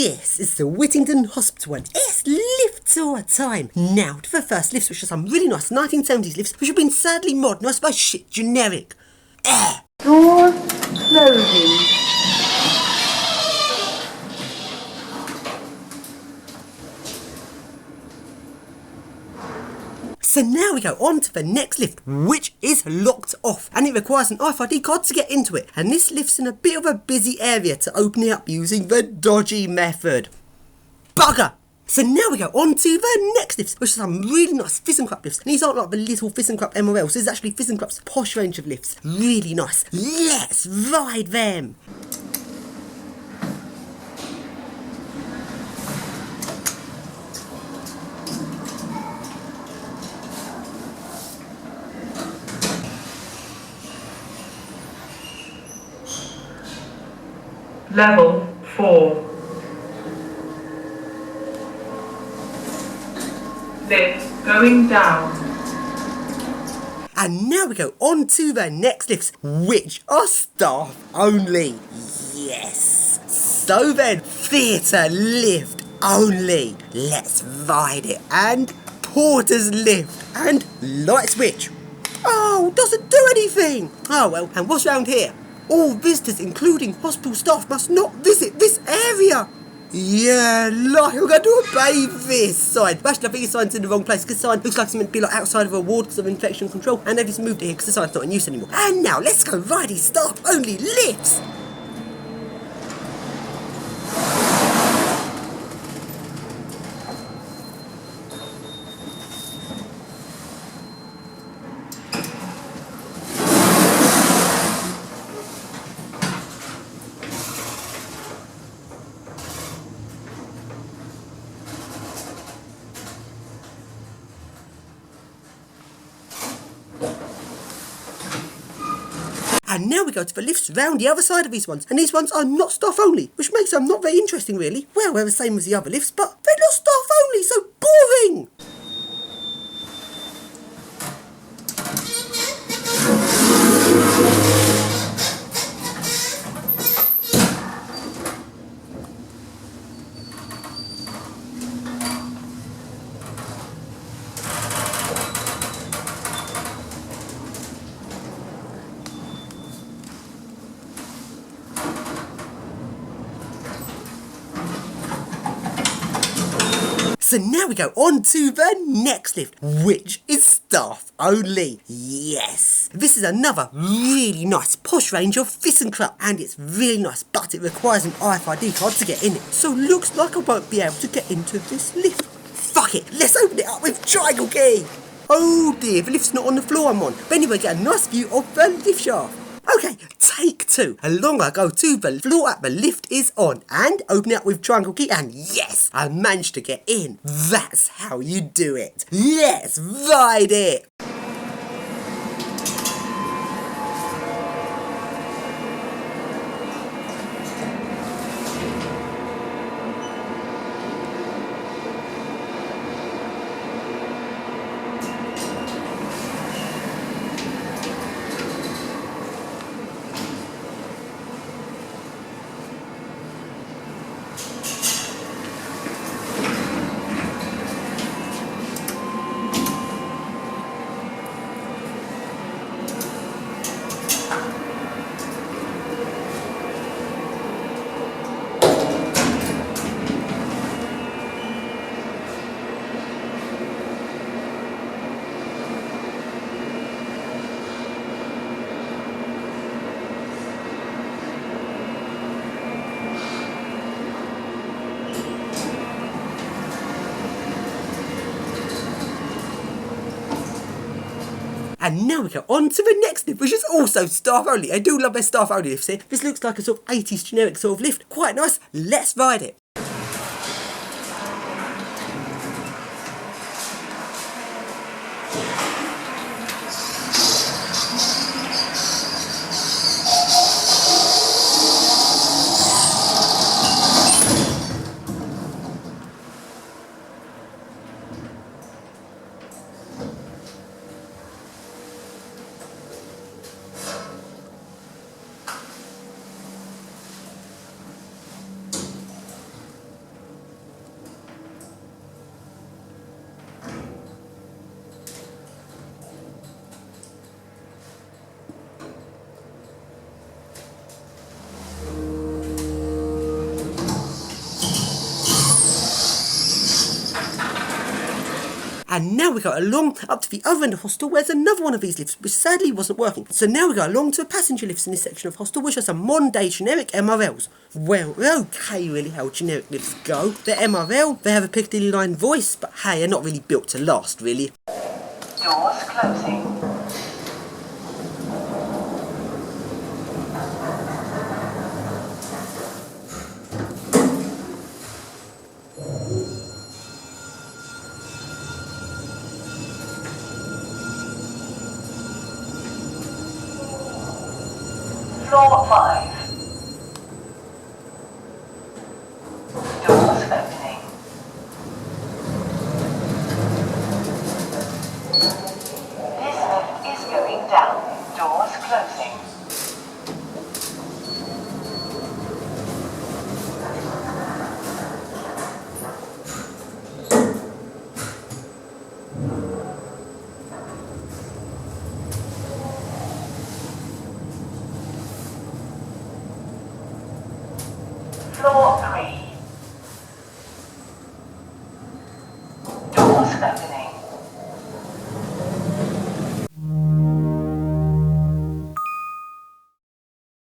Yes, it's the Wittingham Hospital one. Yes, lifts all the time. Now, to the first lifts, which are some really nice 1970s lifts, which have been sadly modernised by shit generic. Doors closing. So now we go on to the next lift, which is locked off, and it requires an RFID card to get into it. And this lift's in a bit of a busy area to open it up using the dodgy method. Bugger! So now we go on to the next lifts, which are some really nice Thyssenkrupp lifts. And these aren't like the little Thyssenkrupp MRLs, this is actually Thyssenkrupp's posh range of lifts. Really nice. Let's ride them! Level 4. Lift going down. And now we go on to the next lifts, which are staff only. Yes. So then, theatre lift only. Let's ride it. And porter's lift. And light switch. Oh, doesn't do anything. Oh well, and what's round here? All visitors, including hospital staff, must not visit this area. Yeah, like we're going to obey this sign. Actually, I think the sign's in the wrong place, because the sign looks like it's meant to be like outside of a ward because of infection control, and they've just moved it here because the sign's not in use anymore. And now let's go riding staff only lifts. And now we go to the lifts round the other side of these ones. And these ones are not staff only, which makes them not very interesting really. Well, they're the same as the other lifts, but they're not staff only, so boring! So now we go on to the next lift, which is staff only. Yes! This is another really nice posh range of Thyssenkrupp, and it's really nice, but it requires an RFID card to get in it. So looks like I won't be able to get into this lift. Fuck it, let's open it up with triangle key! Oh dear, the lift's not on the floor I'm on. But anyway, get a nice view of the lift shaft. Okay, take 2. Along I go to the floor that the lift is on and open it up with triangle key, and yes, I managed to get in. That's how you do it. Let's ride it. And now we go on to the next lift, which is also staff only. I do love their staff only lifts here. This looks like a sort of 80s generic sort of lift. Quite nice. Let's ride it. And now we go along up to the other end of hostel, where's another one of these lifts, which sadly wasn't working. So now we go along to the passenger lifts in this section of hostel, which are some modern day generic MRLs. Well, they're okay really how generic lifts go. They're MRL, they have a Piccadilly line voice, but hey, they're not really built to last, really. Doors closing. Floor 5. Doors opening. This lift is going down. Doors closing.